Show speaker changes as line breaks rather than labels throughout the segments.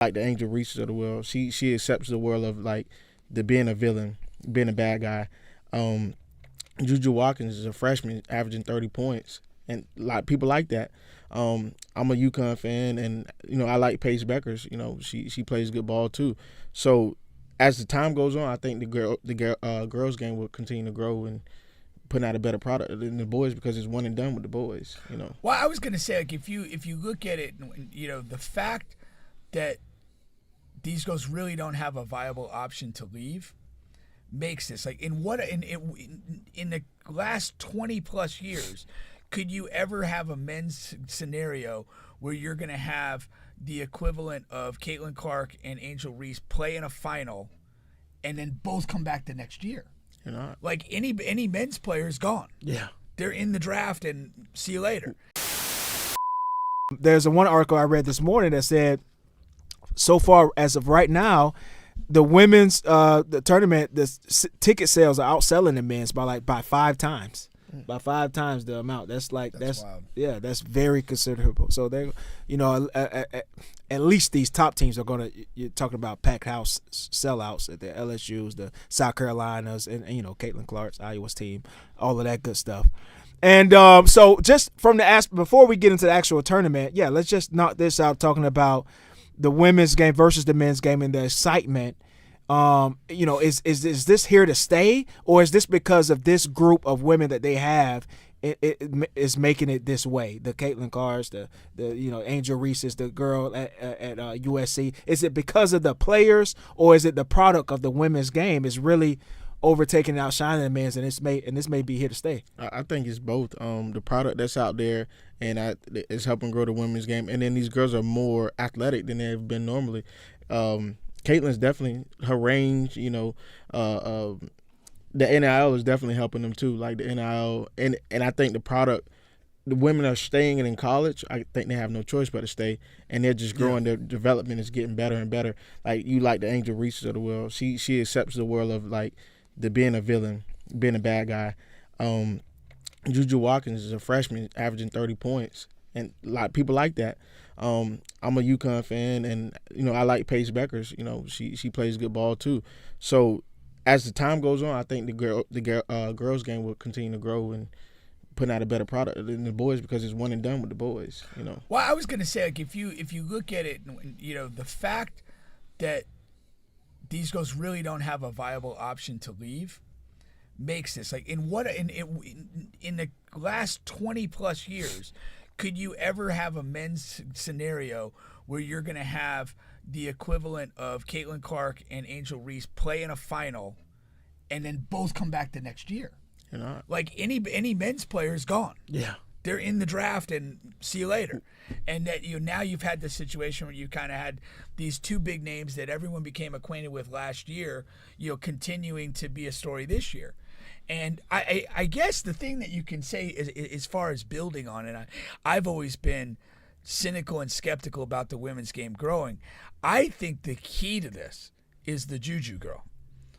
like the Angel Reese's of the world. She accepts the world of like the being a villain, being a bad guy. Juju Watkins is a freshman averaging 30 points, and like people like that. I'm a UConn fan, and I like Paige Beckers. She plays good ball too. So as the time goes on, I think the girls game will continue to grow and putting out a better product than the boys because it's one and done with the boys.
Well, I was going to say, like, if you look at it, the fact that these girls really don't have a viable option to leave makes this like in the last 20 plus years, could you ever have a men's scenario where you're going to have the equivalent of Caitlin Clark and Angel Reese play in a final and then both come back the next year? Like any men's player is gone.
Yeah.
They're in the draft and see you later.
There's one article I read this morning that said, so far as of right now, the women's the tournament, ticket sales are outselling the men's by 5 times. By 5 times the amount. That's
wild.
Yeah, that's very considerable. So they, at least these top teams are gonna. You're talking about packed house sellouts at the LSU's, the South Carolinas, and Caitlin Clark's Iowa's team, all of that good stuff. And so just from the before we get into the actual tournament, let's just knock this out talking about the women's game versus the men's game and the excitement. Is this here to stay, or is this because of this group of women that they have? It is making it this way. The Caitlin Clarks, the Angel Reese's, the girl at USC. Is it because of the players, or is it the product of the women's game is really overtaking and outshining the men's, and this may be here to stay?
I think it's both. The product that's out there and it's helping grow the women's game, and then these girls are more athletic than they've been normally. Caitlin's definitely her range. The NIL is definitely helping them too. Like the NIL, and I think the product. The women are staying in college. I think they have no choice but to stay, and they're just growing. Their development is getting better and better. Like the Angel Reese's of the world. She accepts the world of like the being a villain, being a bad guy. Juju Watkins is a freshman averaging 30 points, and like people like that. I'm a UConn fan, and I like Paige Beckers. She plays good ball too. So as the time goes on, I think the girls game will continue to grow and putting out a better product than the boys because it's one and done with the boys.
Well, I was going to say, like, if you look at it, the fact that these girls really don't have a viable option to leave makes this like in the last 20 plus years, could you ever have a men's scenario where you're going to have the equivalent of Caitlin Clark and Angel Reese play in a final and then both come back the next year? Like any men's player is gone.
Yeah.
They're in the draft and see you later. And that now you've had this situation where you kind of had these two big names that everyone became acquainted with last year, continuing to be a story this year. And I guess the thing that you can say is, as far as building on it, I've always been cynical and skeptical about the women's game growing. I think the key to this is the Juju girl.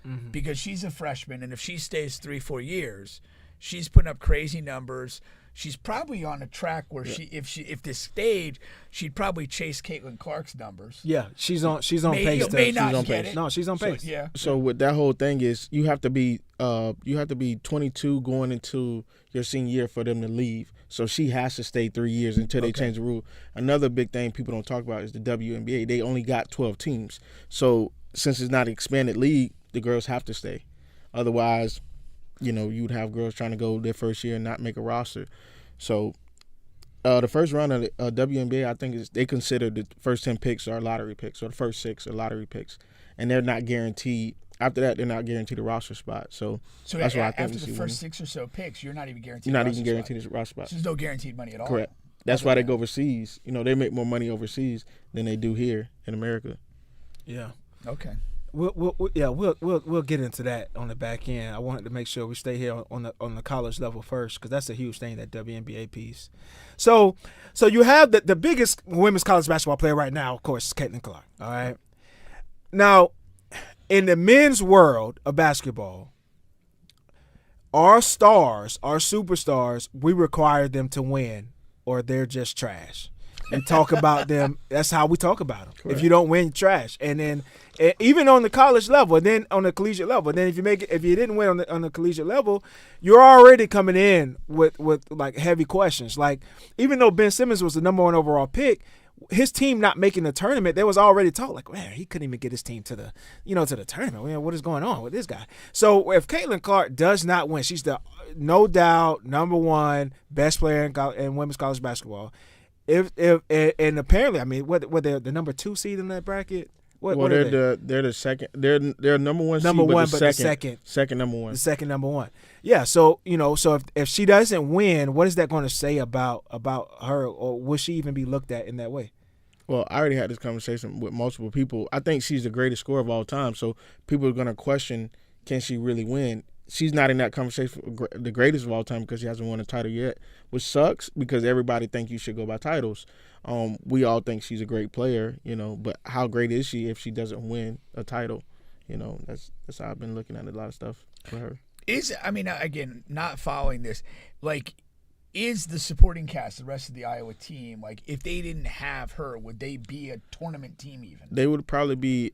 Mm-hmm. Because she's a freshman, and if she stays 3-4 years, she's putting up crazy numbers. She's probably on a track where if this stayed, she'd probably chase Caitlin Clark's numbers.
Yeah, she's on pace.
She's on pace.
No, she's on pace.
So with that whole thing is you have to be 22 going into your senior year for them to leave. So she has to stay 3 years until they change the rule. Another big thing people don't talk about is the WNBA. They only got 12 teams. So since it's not an expanded league, the girls have to stay. Otherwise, you would have girls trying to go their first year and not make a roster. So the first round of the WNBA, I think they consider the first 10 picks are lottery picks, or the first 6 are lottery picks. And they're not guaranteed. After that, they're not guaranteed a roster spot. So that's why I think
after the first 6 or so picks, you're not even guaranteed.
You're not even guaranteed a roster spot.
So there's no guaranteed money at all.
Correct. That's why they go overseas. They make more money overseas than they do here in America.
Yeah.
Okay.
We'll get into that on the back end. I wanted to make sure we stay here on the college level first, because that's a huge thing, that WNBA piece. So you have the biggest women's college basketball player right now, of course, is Caitlin Clark. All right. Now, in the men's world of basketball, our stars, our superstars, we require them to win, or they're just trash. We talk about them. That's how we talk about them. Correct. If you don't win, you're trash. And then even on the college level, and then on the collegiate level, and then if you didn't win on the collegiate level, you're already coming in with like heavy questions. Like even though Ben Simmons was the number 1 overall pick, his team not making the tournament, there was already talk like, man, he couldn't even get his team to the tournament. Man, what is going on with this guy? So if Caitlin Clark does not win, she's the no doubt number 1 best player in women's college basketball. If and apparently, I mean, what they're the number 2 seed in that bracket. What
they're the second. They're number 1 seed,
number 1,
but
the
second number 1.
The second number 1. Yeah. So if she doesn't win, what is that going to say about her, or will she even be looked at in that way?
Well, I already had this conversation with multiple people. I think she's the greatest scorer of all time. So people are going to question, can she really win? She's not in that conversation for the greatest of all time because she hasn't won a title yet, which sucks because everybody think you should go by titles. We all think she's a great player, but how great is she if she doesn't win a title? That's how I've been looking at a lot of stuff for her.
Again, not following this, like, is the supporting cast, the rest of the Iowa team, like, if they didn't have her, would they be a tournament team even?
They would probably be.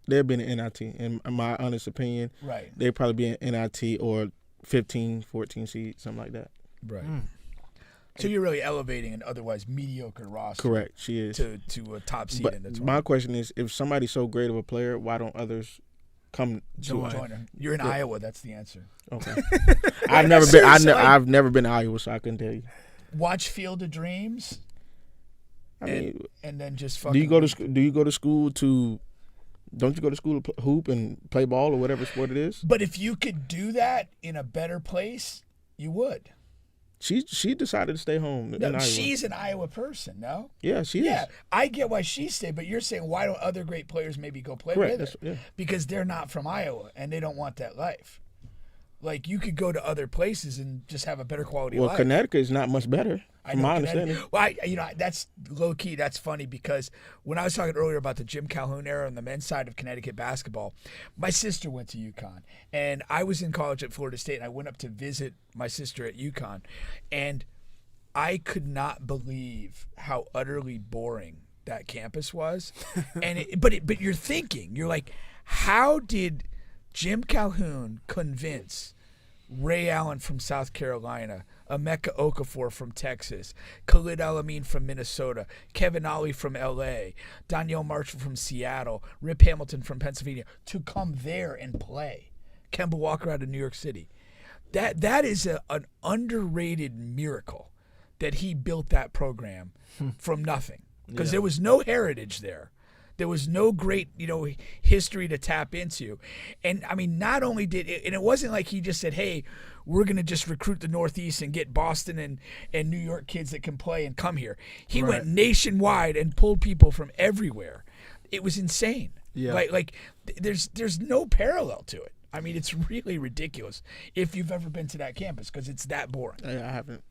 They'd be an NIT, in my honest opinion.
Right.
They'd probably be an NIT or 15, 14 seed, something like that.
Right. So you're really elevating an otherwise mediocre roster.
Correct, she is.
To a top seed in the tournament.
My question is, if somebody's so great of a player, why don't others come
join her? You're in Iowa. That's the answer.
Okay. I've never been. I've never been to Iowa, so I couldn't tell you.
Watch Field of Dreams. And then just fucking.
Do you go to school to? Don't you go to school to hoop and play ball or whatever sport it is?
But if you could do that in a better place, you would.
She decided to stay home.
No, she's an Iowa person, no?
Yeah, she is. Yeah,
I get why she stayed, but you're saying why don't other great players maybe go play with her? Yeah. Because they're not from Iowa and they don't want that life. Like, you could go to other places and just have a better quality of life.
Well, Connecticut is not much better, from my understanding.
Well, that's low-key. That's funny because when I was talking earlier about the Jim Calhoun era on the men's side of Connecticut basketball, my sister went to UConn. And I was in college at Florida State, and I went up to visit my sister at UConn. And I could not believe how utterly boring that campus was. But you're thinking, you're like, how did Jim Calhoun convince Ray Allen from South Carolina, Emeka Okafor from Texas, Khalid El-Amin from Minnesota, Kevin Ollie from L.A., Danielle Marshall from Seattle, Rip Hamilton from Pennsylvania to come there and play? Kemba Walker out of New York City. That is an underrated miracle that he built that program from nothing because there was no heritage there. There was no great, history to tap into. And, I mean, not only did it – and it wasn't like he just said, hey, we're going to just recruit the Northeast and get Boston and New York kids that can play and come here. He went nationwide and pulled people from everywhere. It was insane. Yeah. Like there's no parallel to it. I mean, it's really ridiculous if you've ever been to that campus because it's that boring.
I haven't.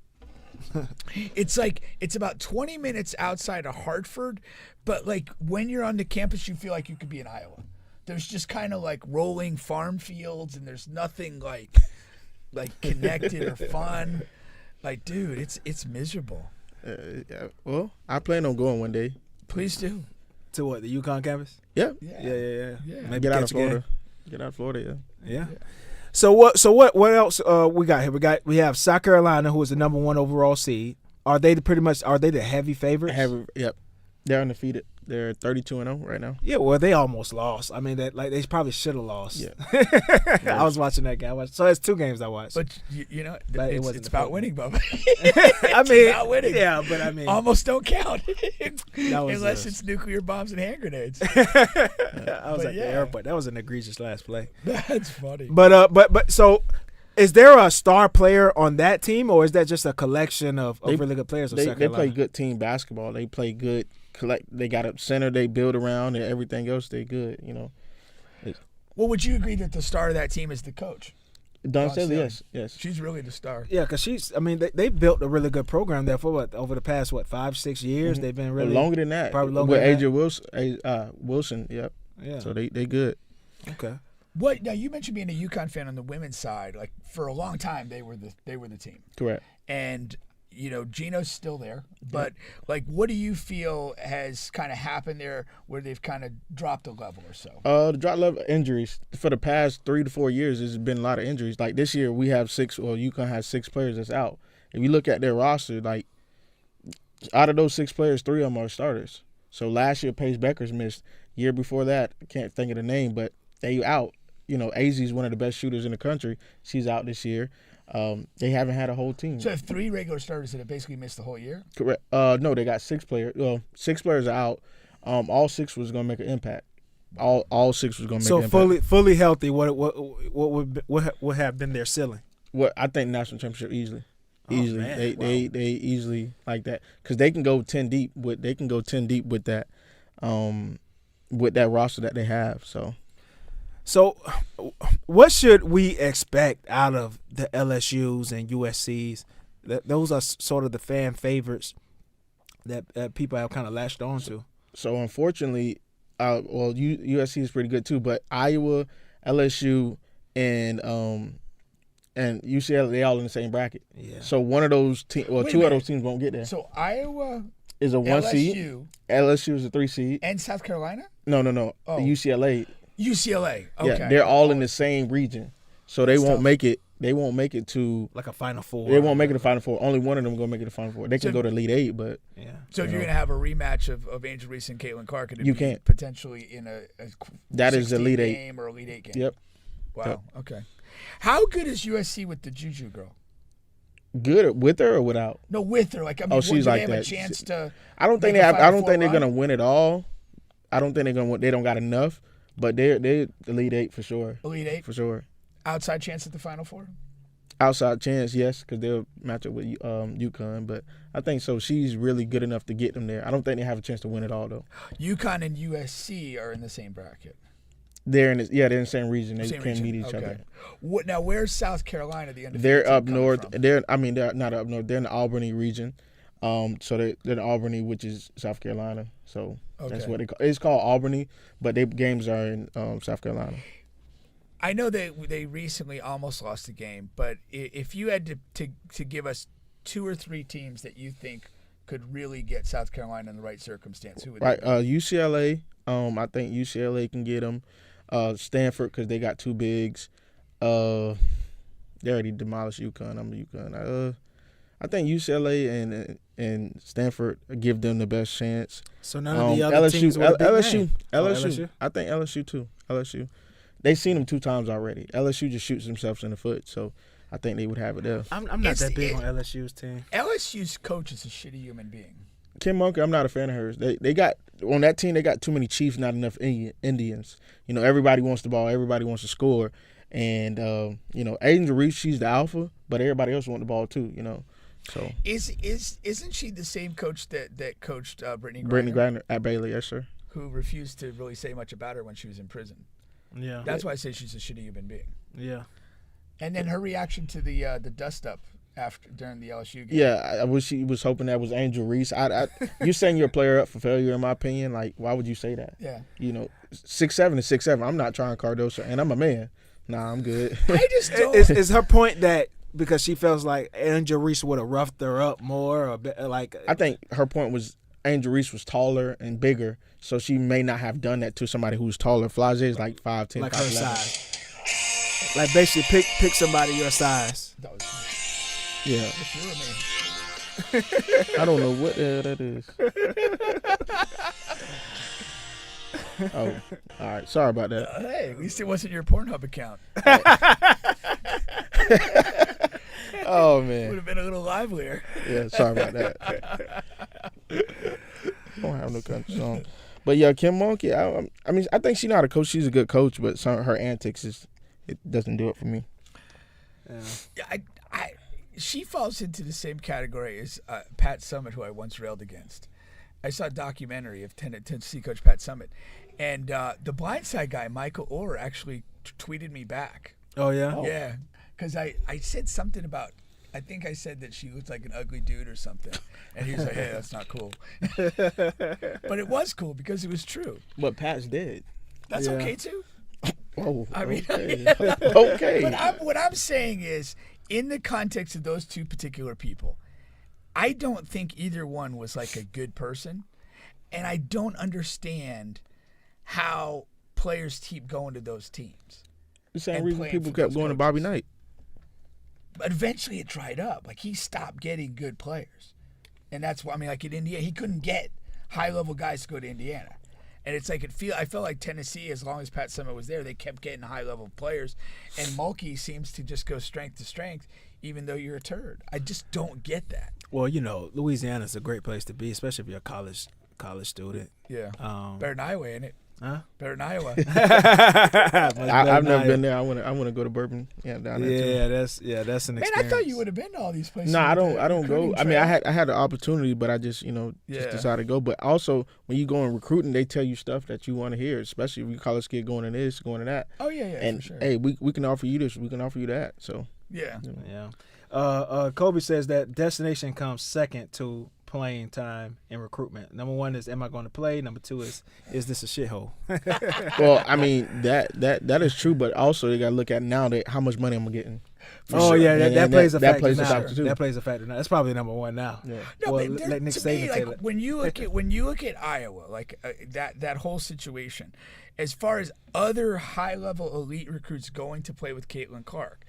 It's about 20 minutes outside of Hartford, but like when you're on the campus, you feel like you could be in Iowa. There's just kind of like rolling farm fields, and there's nothing like connected or fun. Like, dude, it's miserable.
Yeah, well, I plan on going one day.
Please do.
To what, the UConn campus?
Yeah.
Maybe
get out of Florida. Get out of Florida.
Yeah. So what else we got here? We have South Carolina, who is the number 1 overall seed. Are they the heavy favorites?
Yep. They're undefeated. They're 32-0 right now.
Yeah, well, they almost lost. I mean, they probably should have lost.
Yeah.
I was watching that game. So it's 2 games I watched.
But it's about winning, Bubba.
I mean,
about winning.
Yeah, but I mean,
almost don't count unless it's nuclear bombs and hand grenades.
I was at the airport. That was an egregious last play.
That's funny.
But so. Is there a star player on that team, or is that just a collection of really good players?
They play good team basketball. They play good. They got a center they build around, and everything else they good.
Well, would you agree that the star of that team is the coach?
Dawn Staley, yes.
She's really the star.
Yeah, because they built a really good program there for over the past 5-6 years. Mm-hmm. They've been really
longer than that.
Probably longer
with
than
AJ Wilson. Yep. Yeah. So they good.
Okay.
What now? You mentioned being a UConn fan on the women's side. Like for a long time, they were the team.
Correct.
And Gino's still there, but like, what do you feel has kind of happened there where they've kind of dropped a level or so?
The drop level injuries for the past 3 to 4 years. There's been a lot of injuries. Like this year, we have UConn has 6 players that's out. If you look at their roster, like out of those 6 players, 3 of them are starters. So last year, Paige Beckers missed. Year before that, I can't think of the name, but they out. Azzi's one of the best shooters in the country. She's out this year. They haven't had a whole team.
So, have 3 regular starters that have basically missed the whole year?
Correct. No, they got 6 players. Well, 6 players are out. All 6 was going to make an impact. All 6 was going to make an impact.
So fully healthy, what would have been their ceiling?
What I think national championship easily. Easily,
man.
they easily like that because they can go 10 deep with that, with that roster that they have.
So, what should we expect out of the LSU's and USC's? Those are sort of the fan favorites that people have kind of latched on to.
So unfortunately, USC is pretty good too, but Iowa, LSU, and UCLA, they all in the same bracket.
Yeah.
So one of those teams,
Wait a
2 of
minute.
those teams won't get there.
So, Iowa,
Is a 1 seed. LSU is a 3 seed.
and South Carolina?
No.
Oh.
UCLA.
UCLA. Okay.
Yeah, they're all in the same region, so they
That's
won't
tough.
make it. They won't make it to.
Like a Final Four.
They won't make it to Final Four. Only one of them gonna make it to Final Four. They can
So-
go to Elite Eight, but
Yeah.
So if you're going to have a rematch of Angel Reese and Caitlin Clark, it'd
You
be
can't.
potentially in a
that is
16
Elite Eight.
game or Elite 8 game.
Yep.
Wow.
Yep.
Okay. How good is USC with the Juju girl?
Good with her or without.
No, with her. Like, I mean,
Oh,
do
she's
they
like
have a
that.
chance to?
I don't think
make
they
a
have. I
Final
don't
Four
think they're
run?
gonna win it all. I don't think they're gonna. They don't got enough, but they're Elite Eight for sure.
Elite 8?
For sure.
Outside chance at the Final Four?
Outside chance, yes, because they'll match up with UConn. But I think so. She's really good enough to get them there. I don't think they have a chance to win it all though.
UConn and USC are in the same bracket.
They're in the same region. They
Same
can't
region.
meet each
Okay.
other.
Now, where's South Carolina? The undefeated
They're
team
up
coming
north.
from?
They're not up north. They're in the Albany region. So they're in Albany, which is South Carolina. So that's
Okay.
what it's called Albany, but their games are in South Carolina.
I know they recently almost lost a game, but if you had to give us 2 or 3 teams that you think could really get South Carolina in the right circumstance, who would
Right,
they be?
UCLA. I think UCLA can get them. Stanford because they got 2 bigs. They already demolished UConn. I'm a UConn. I think UCLA and Stanford give them the best chance.
So none of the other
LSU,
teams with a big
LSU,
name.
LSU. I think LSU too. LSU. They've seen them 2 times already. LSU just shoots themselves in the foot, so I think they would have it there.
I'm not
It's-
that big
it-
on LSU's team.
LSU's coach is a shitty human being.
Kim Monk, I'm not a fan of hers. They got on that team. They got too many Chiefs, not enough Indians. Everybody wants the ball. Everybody wants to score. And Angel Reese, she's the alpha, but everybody else want the ball too. So
Isn't she the same coach that coached Brittany Griner,
Brittany Griner at Baylor, yes sir.
who refused to really say much about her when she was in prison?
Yeah.
That's why I say she's a shitty human being.
Yeah.
And then her reaction to the dust up during the LSU game.
Yeah, I wish she was hoping that was Angel Reese. You setting your player up for failure, in my opinion. Like, why would you say that?
Yeah.
6'7" is 6'7". I'm not trying Cardoso, and I'm a man. Nah, I'm good.
I just don't.
Is her point that because she feels like Angel Reese would have roughed her up more, or like?
I think her point was Angel Reese was taller and bigger, so she may not have done that to somebody who's taller. Flage is like 5'10",
like her
5'11".
size. Like basically pick somebody your size.
That was
Yeah,
if you were me.
I don't know what the hell that is. Oh, all right. Sorry about that.
Hey, at least it wasn't your Pornhub account.
Oh
Would
man.
have been a little livelier.
Yeah, sorry about that. Don't have no country song. But yeah, Kim Monk. Yeah, I mean, I think she's not a coach. She's a good coach, but some of her antics it doesn't do it for me.
Yeah.
She falls into the same category as Pat Summitt, who I once railed against. I saw a documentary of Tennessee coach Pat Summitt, and the Blindside guy, Michael Orr, actually tweeted me back.
Oh yeah.
Yeah, because I said something about, I think I said that she looked like an ugly dude or something, and he was like, hey, that's not cool. But it was cool because it was true.
But Pat's dead.
That's
Yeah.
okay too.
Oh,
I mean,
okay. Okay.
But what I'm saying is, in the context of those 2 particular people, I don't think either one was like a good person, and I don't understand how players keep going to those teams.
The same
And
reason
playing
people
for
kept
those
going to Bobby
coaches.
Knight.
But eventually it dried up. Like he stopped getting good players. And that's why, I mean, like in Indiana, he couldn't get high level guys to go to Indiana. And it's like I felt like Tennessee, as long as Pat Summitt was there, they kept getting high level players. And Mulkey seems to just go strength to strength, even though you're a turd. I just don't get that.
Well, Louisiana's a great place to be, especially if you're a college student.
Yeah.
Um,
Better than Iowa, ain't it?
Huh?
Better than Iowa.
I've never been there. I want to go to Bourbon. Yeah, down there too.
That's an
Man,
experience.
I thought you would have been to all these places.
No, I
with the
don't go.
recruiting
I mean,
trail.
I had the opportunity, but I just
Yeah.
decided to go. But also, when you go in recruiting, they tell you stuff that you want to hear, especially if you college kid going to this, going to that.
Oh, yeah,
And
for sure.
hey, we can offer you this, we can offer you that. So
Yeah.
Yeah. Kobe says that destination comes second to playing time in recruitment. Number one is, am I going to play? Number two is this a shithole?
well, I mean that is true, but also you got to look at now that how much money I'm getting.
Oh
sure.
yeah,
And
that plays a
that
factor
plays a
now.
factor too.
That plays a factor now. That's probably number one now.
Yeah.
No,
Well,
but
let Nick
to
Saban
me,
say
like
that.
when you look at Iowa, like that whole situation, as far as other high level elite recruits going to play with Caitlin Clark,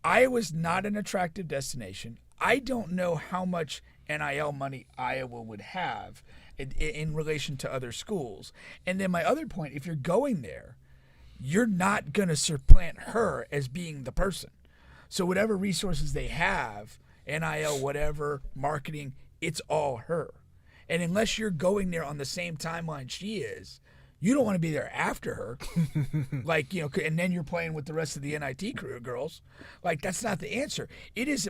Iowa's not an attractive destination. I don't know how much NIL money Iowa would have in relation to other schools. And then my other point, if you're going there, you're not going to supplant her as being the person. So whatever resources they have, NIL, whatever, marketing, it's all her. And unless you're going there on the same timeline she is, you don't want to be there after her. And then you're playing with the rest of the NIT crew girls. Like, that's not the answer.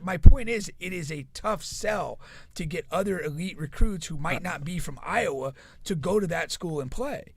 My point is, it is a tough sell to get other elite recruits who might not be from Iowa to go to that school and play.